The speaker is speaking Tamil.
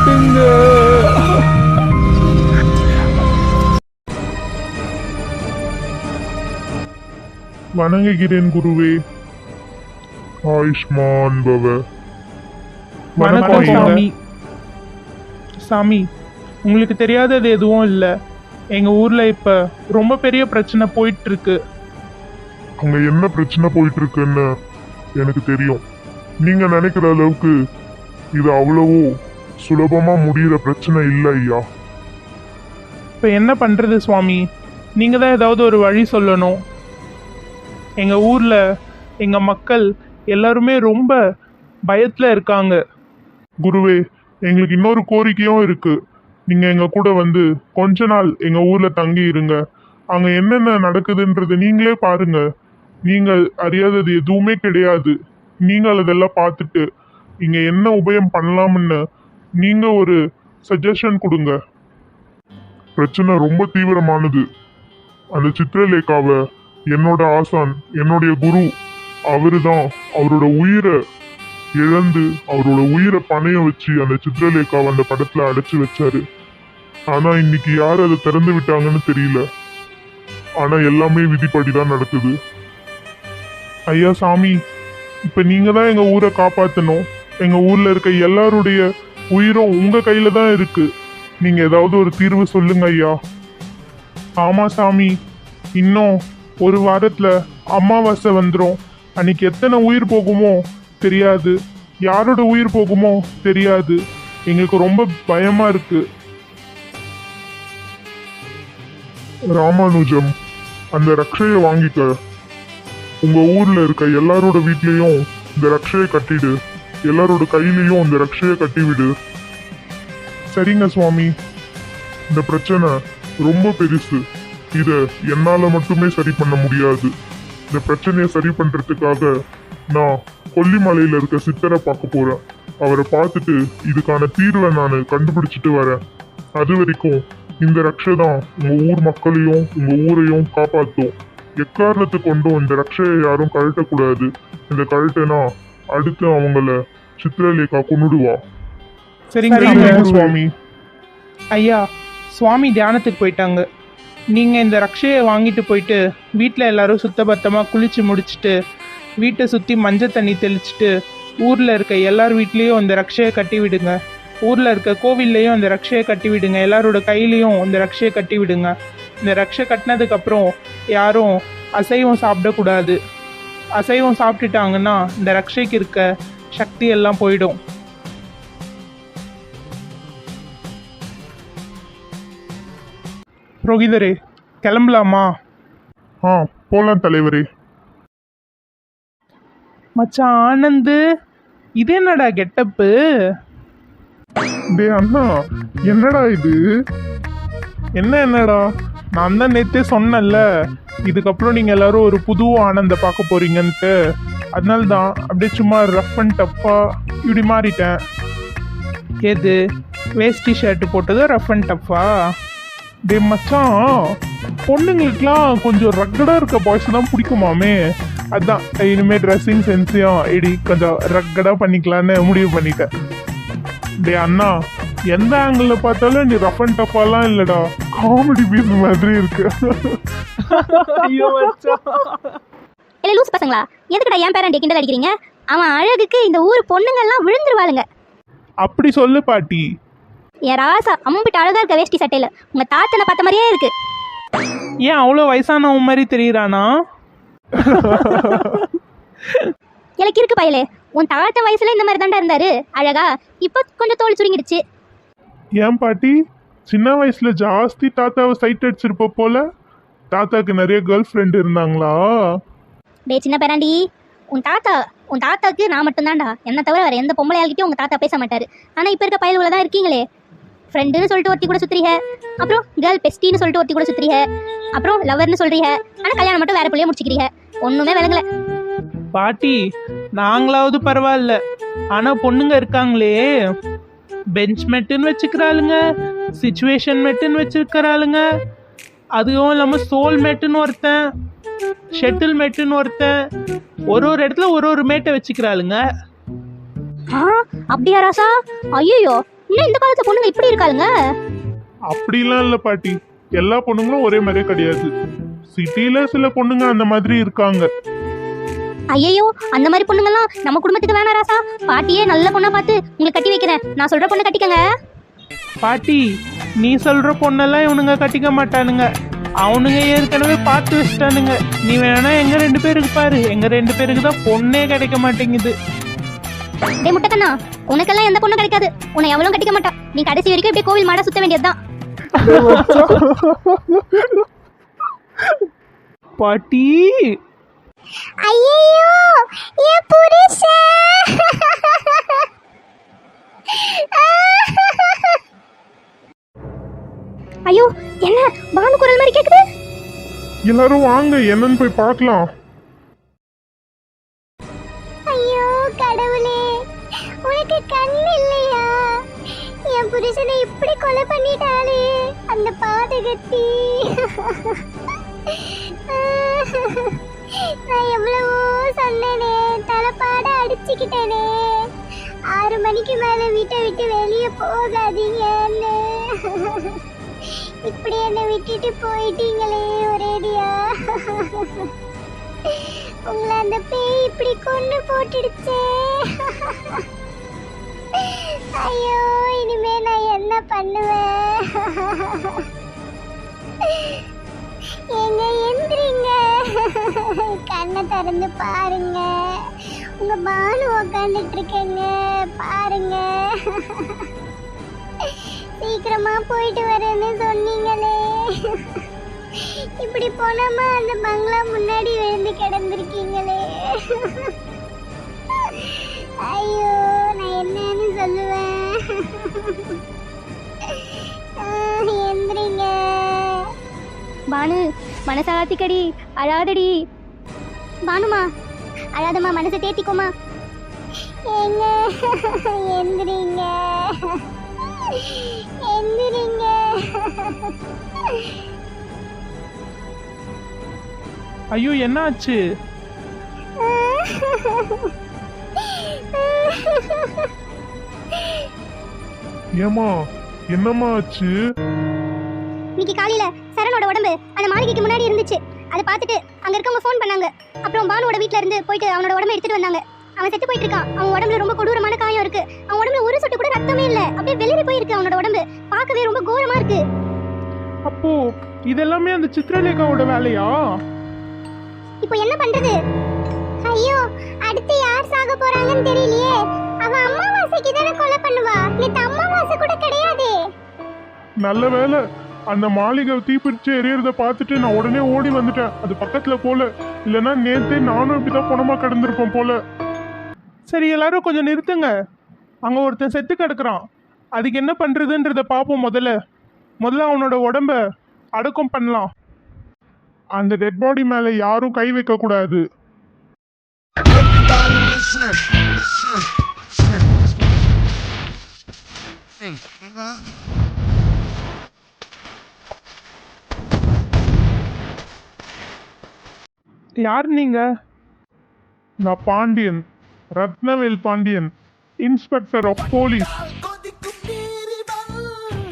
காப்பாத்துங்க. வணங்குகிறேன் குருவே. ஆயுஷ்மான் பவ. வணக்கம் சாமி. சாமி, உங்களுக்கு தெரியாதது எதுவும் இல்லை. எங்க ஊர்ல இப்ப ரொம்ப பெரிய பிரச்சனை போயிட்டு இருக்கு. அங்க என்ன பிரச்சனை போயிட்டு இருக்குன்னு எனக்கு தெரியும். நீங்க நினைக்கிற அளவுக்கு இது அவ்வளவோ சுலபமா முடிகிற பிரச்சனை இல்லை ஐயா. இப்ப என்ன பண்றது சுவாமி? நீங்க தான் ஏதாவது ஒரு வழி சொல்லணும். எங்க ஊர்ல எங்க மக்கள் எல்லாருமே ரொம்ப பயத்துல இருக்காங்க. குருவே, எங்களுக்கு இன்னொரு கோரிக்கையும் இருக்கு. நீங்க எங்க கூட வந்து கொஞ்ச நாள் எங்க ஊர்ல தங்கி இருங்க. அங்க என்னென்ன நடக்குதுன்றது நீங்களே பாருங்க. நீங்கள் அறியாதது எதுவுமே கிடையாது. நீங்கள் அதெல்லாம் பார்த்துட்டு இங்க என்ன உபயம் பண்ணலாம்னு நீங்க ஒரு சஜஷன் கொடுங்க. பிரச்சனை ரொம்ப தீவிரமானது. அந்த சித்திரலேகாவை என்னோட ஆசான், என்னுடைய குரு, அவருதான் அவரோட உயிரை இழந்து அவரோட உயிரை பணைய வச்சு அந்த சித்திரலேகாவை அந்த படத்துல அடைச்சு வச்சாரு. ஆனா இன்னைக்கு யார் அதை திறந்து விட்டாங்கன்னு தெரியல. ஆனா எல்லாமே விதிப்படிதான் நடக்குது. ஐயா சாமி, இப்ப நீங்க தான் எங்க ஊரை காப்பாத்தணும். எங்க ஊர்ல இருக்க எல்லாருடைய உயிரும் உங்க கையில தான் இருக்கு. நீங்க ஏதாவது ஒரு தீர்வு சொல்லுங்க ஐயா. ஆமா சாமி, இன்னும் ஒரு வாரத்துல அமாவாசை வந்துடும். அன்னைக்கு எத்தனை உயிர் போகுமோ தெரியாது, யாரோட உயிர் போகுமோ தெரியாது. எங்களுக்கு ரொம்ப பயமா இருக்கு. ராமானுஜம், அந்த ரக்ஷையை வாங்கிக்க. உங்க ஊர்ல இருக்க எல்லாரோட வீட்லயும் இந்த ரக்ஷையை கட்டிடு. எல்லாரோட கையிலையும் இந்த ரக்ஷையை கட்டிவிடு. சரிங்க சுவாமி. இந்த பிரச்சனை ரொம்ப பெருசு. இத என்னால மட்டுமே சரி பண்ண முடியாது. இந்த பிரச்சனையை சரி பண்றதுக்காக நான் கொல்லிமலையில இருக்க சித்தரை பார்க்க போறேன். அவரை பார்த்துட்டு இதுக்கான தீர்வை நான் கண்டுபிடிச்சிட்டு வரேன். அது வரைக்கும் இந்த ரக்ஷை தான் உங்க ஊர் மக்களையும் உங்க ஊரையும் காப்பாற்றும். எக்காரணத்தை கொண்டும் இந்த ரக்ஷையை யாரும் கழட்டக்கூடாது. இந்த கழட்டனா அடுத்து அவங்கள சித்திரலேகா கொன்னுடுவா. சரிங்க சுவாமி. ஐயா, சுவாமி தியானத்துக்கு போயிட்டாங்க. நீங்க இந்த ரக்ஷையை வாங்கிட்டு போயிட்டு வீட்டில் எல்லாரும் சுத்தபத்தமாக குளிச்சு முடிச்சுட்டு வீட்டை சுற்றி மஞ்சள் தண்ணி தெளிச்சுட்டு ஊரில் இருக்க எல்லார் வீட்லேயும் இந்த ரக்ஷையை கட்டி விடுங்க. ஊரில் இருக்க கோவில்லையும் இந்த ரக்ஷையை கட்டி விடுங்க. எல்லாரோட கையிலையும் இந்த ரக்ஷையை கட்டி விடுங்க. இந்த ரக்ஷை கட்டினதுக்கப்புறம் யாரும் அசைவம் சாப்பிடக்கூடாது. அசைவம் சாப்பிட்டுட்டாங்கன்னா இந்த ரக்ஷைக்கு இருக்க சக்தி எல்லாம் போயிடும். புரோகிதரே, கிளம்பலாமா? போலாம் தலைவரே. மச்சான் ஆனந்து, இது என்னடா கெட்டப்பு? டே அண்ணா, என்னடா இது? என்னடா, நான் தான் நேற்றே சொன்னேன்ல, இதுக்கப்புறம் நீங்கள் எல்லாரும் ஒரு புது ஆனந்தை பார்க்க போறீங்கன்ட்டு. அதனால தான் அப்படியே சும்மா ரஃப் அண்ட் டஃப்பா இப்படி மாறிட்டேன். எது வேஸ்டி ஷர்ட்டு போட்டது ரஃப் அண்ட் டஃப்பா? டே மச்சான், பொண்ணுங்களுக்குலாம் கொஞ்சம் ரக்கடாக இருக்க பாய்ஸ் தான் பிடிக்குமாமே. அதான் இனிமேல் ட்ரெஸ்ஸிங் சென்ஸையும் இடி கொஞ்சம் ரக்கடாக பண்ணிக்கலான்னு முடிவு பண்ணிட்டேன். டே அண்ணா, எந்த ஆங்கிள் பார்த்தாலும் நீ ரஃப் அண்ட் டஃப்பாலாம் இல்லடா, காமெடி பீஸ் மாதிரி இருக்கு. ஐயோ மச்சான். இல்லை லூஸ் பசங்களா, எதுக்குடா என் பேரண்டி கிண்டல் அடிக்கிறீங்க? அவன் அழகுக்கு இந்த ஊர் பொண்ணுங்கள்லாம் விழுந்துருவாளுங்க. அப்படி சொல்லு பாட்டி. என் ராசா அம்பிட்டு அழகா இருக்க வேஷ்டி சட்டையில உங்க தாத்தனை பார்த்த மாதிரியே இருக்கு. ஏன் அவ்வளோ வயசானவன் மாதிரி தெரியுறானா? எனக்கு இருக்கு பயலே, உன் தாத்தா வயசுல இந்த மாதிரி தாண்டா இருந்தாரு அழகா. இப்போ கொஞ்சம் தோல் சுருங்கிடுச்சு. ஏன் பாட்டி, சின்ன வயசுல ஜாஸ்தி தாத்தாவை சைட் அடிச்சிருப்ப போல. தாத்தாக்கு நிறைய கேர்ள் ஃப்ரெண்ட் இருந்தாங்களா? டே சின்ன பேராண்டி, உன் தாத்தாக்கு நான் மட்டும்தான்டா. என்ன தவிர வேற எந்த பொம்பளையாள்கிட்டயும் உங்க தாத்தா பேச மாட்டாரு. ஆனா இப்ப இருக்க பயலுல தான் இருக்கீங்களே. ஃப்ரெண்டுன்னு சொல்லிட்டு ஒருத்தி கூட சுத்துறீங்க, அப்புறம் கேர்ள் பெஸ்டின்னு சொல்லிட்டு ஒருத்தி கூட சுத்துறீங்க, அப்புறம் லவர்னு சொல்றீங்க. ஆனா கல்யாணம் மட்டும் வேற பிள்ளைய முடிச்சுக்கிறீங்க. ஒண்ணுமே விளங்கல பாட்டி. நாங்களாவது பரவாயில்ல, ஆனா பொண்ணுங்க இருக்காங்களே, பெஞ்ச் மெட்டுன்னு வச்சுக்கிறாளுங்க, சிச்சுவேஷன் மெட்டுன்னு வச்சுக்கிறாளுங்க, அதுவும் இல்லாமல் சோல் மேட்டுன்னு ஒருத்தன், ஷெட்டில் மேட்டுன்னு ஒருத்தன், ஒரு இடத்துல ஒரு மேட்டை வச்சுக்கிறாளுங்க. அப்படியா ராசா? ஐயோ, இன்னும் இந்த காலத்துல பொண்ணுங்க இப்படி இருக்காளுங்க. அப்படிலாம் இல்லை பாட்டி, எல்லா பொண்ணுங்களும் ஒரே மாதிரியே கிடையாது. சிட்டில சில பொண்ணுங்க அந்த மாதிரி இருக்காங்க. ஐயோ, அந்த மாதிரி பொண்ணுங்கெல்லாம் நம்ம குடும்பத்துக்கு வேணாம் ராசா. பாட்டியே நல்ல பொண்ணா பார்த்து உங்களுக்கு கட்டி வைக்கிறேன். நான் சொல்ற பொண்ணை கட்டிக்கங்க. பாட்டி, நீ சொல்ற பொண்ணெல்லாம் இவனுங்க கட்டிக்க மாட்டானுங்க. அவனுங்க ஏற்கனவே பார்த்து வச்சிட்டானுங்க. நீ வேணா எங்க 2 பேருக்கு பாரு. எங்க 2 பேருக்கு தான் பொண்ணே கிடைக்க மாட்டேங்குது. டே முட்டைக்கண்ணா, உனக்கெல்லாம் எந்த பொண்ணும் கிடைக்காது. உன்னை எவ்வளவு கட்டிக்க மாட்டா. நீ கடைசி வரைக்கும் இப்படியே கோவில் மாடா சுத்த வேண்டியதுதான். பாட்டி, ஐயோ, என் புருஷன். ஐயோ, என்ன பானு குரல் மாதிரி கேக்குது? எல்லாரும் வாங்க, என்னன்னு போய் பார்க்கலாம். ஐயோ கடவுளே, உனக்கு கண் இல்லையா? என் புருஷனை இப்படி கொலை பண்ணிட்டாளே அந்த பாதகத்தி. நான் எவ்வளவோ சொன்னேனே, தலைப்பாட அடிச்சுக்கிட்டேனே, 6 மணிக்கு மேல வீட்டை விட்டு வெளியே போகாதீங்கன்னு. இப்படி என்னை விட்டுட்டு போயிட்டீங்களே ஒரேடியா. உங்களை அந்த பேய் இப்படி கொண்டு போட்டுடுச்சே. ஐயோ, இனிமே நான் என்ன பண்ணுவேன்? எங்க எந்திரிங்க, கண்ணை திறந்து பாருங்க. உங்க பானு உக்காந்துட்டு இருக்கேங்க, பாருங்க. சீக்கிரமா போயிட்டு வரேன்னு சொன்னீங்களே, இப்படி போனாமா அந்த பங்களா முன்னாடி விழுந்து கிடந்திருக்கீங்களே. ஐயோ, நான் என்னன்னு சொல்லுவேன்? எந்திரிங்க. பானு, மனசாத்திக்கடி, அழாதடி. பானுமா, அழாதம்மா, மனசை தேத்திக்கோமா. எங்க எந்திரிங்க, எந்திரிங்க. ஐயோ என்ன ஆச்சு? ஏமா, என்னம்மா ஆச்சு? இன்னைக்கு காலையில சரணோட உடம்பு அந்த மாளிகைக்கு முன்னாடி இருந்துச்சு. அதை பார்த்துட்டு அங்க இருக்கவங்க ஃபோன் பண்ணாங்க. அப்புறம் பானுவோட வீட்ல இருந்து போயிட்டு அவனோட உடம்பை எடுத்துட்டு வந்தாங்க. அவன் செத்து போயிட்டு இருக்கான். அவன் உடம்புல ரொம்ப கொடூரமான காயம் இருக்கு. அவன் உடம்புல ஒரு சொட்டு கூட ரத்தமே இல்ல. அப்படியே வெளியே போயிருக்கு அவனோட உடம்பு. பார்க்கவே ரொம்ப கோரமா இருக்கு. அப்போ இதெல்லாமே அந்த சித்ரலேகாவோட வேலையா? இப்போ என்ன பண்றது? ஐயோ, அடுத்து யார் சாக போறாங்கன்னு தெரியலையே. அவ அம்மாவாசைக்கு தானே கொலை பண்ணுவா. நேத்து அம்மாவாசை கூட கிடையாதே. நல்ல வேலை, அந்த மாளிகை தீப்பிடிச்சு எரியறத பார்த்துட்டு நான் உடனே ஓடி வந்துட்டேன். அது பக்கத்துல போல, இல்லைன்னா நேத்தே நானும் இப்படிதான் பணமா கிடந்திருப்பேன் போல. சரி, எல்லாரும் கொஞ்சம் நிறுத்துங்க. அங்க ஒருத்தன் செத்து கிடக்குறான். அதுக்கு என்ன பண்றதுன்றத பார்ப்போம். முதல்ல அவனோட உடம்ப அடக்கம் பண்ணலாம். அந்த டெட் பாடி மேல யாரும் கை வைக்க கூடாது. யார் நீங்க? நான் Pandian, Rathnavel Pandian, inspector of police.